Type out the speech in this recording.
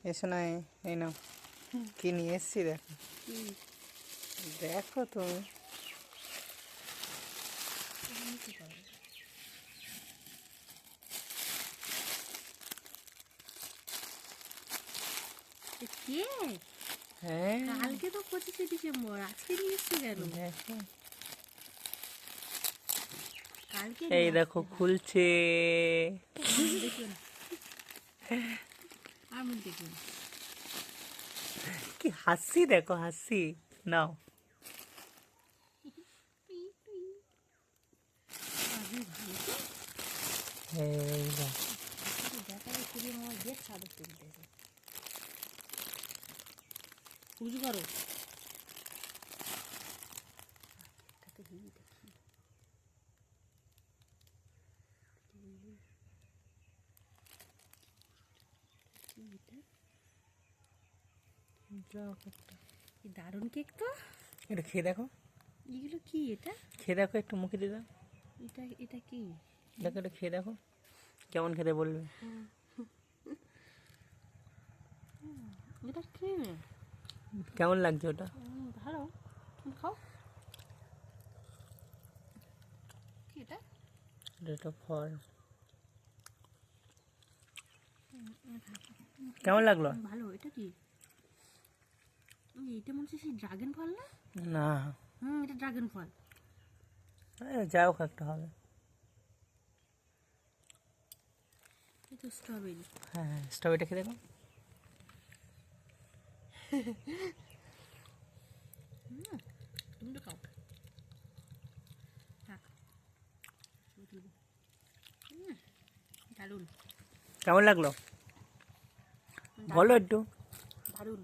এসো না, এই নাও কি নিয়ে এসছি দেখো। দেখো তুমি কে? হ্যাঁ কালকে তো 25শে ডিসেম্বর, আজকে নিয়ে এসছো কেন? দেখো, কালকে এই দেখো খুলছে। দেখুন আমি দেখুন কি হাসি দেখো, হাসি নাও। এই দেখো, দেখা খুবই আমার বেশ সাদা তুলতেছে। পুজো করো। এটাতে কি দেখি কি এটা? কি দারুণ কেক তো। এটা খেয়ে দেখো, এগুলো কি? এটা খেয়ে দেখো, একটু মুখে দিয়ে দাও। এটা এটা কি? দেখো এটা খেয়ে দেখো, কেমন খেতে বলবে। এটা কি? কেমন লাগছে ওটা? ভালো, তুমি খাও। কি এটা? এটা ফল, কেমন লাগলো? ভালো। এটা কি? এটা মনে হচ্ছে সেই ড্রাগন ফল না? না, এটা ড্রাগন ফল। যাই হোক একটা হবে। এটা স্ট্রবেরি। হ্যাঁ, স্ট্রবেরিটা খেয়ে দেখো। তুমি তো খাও। থাক। দারুণ কেমন লাগলো বলো একটু। দারুণ।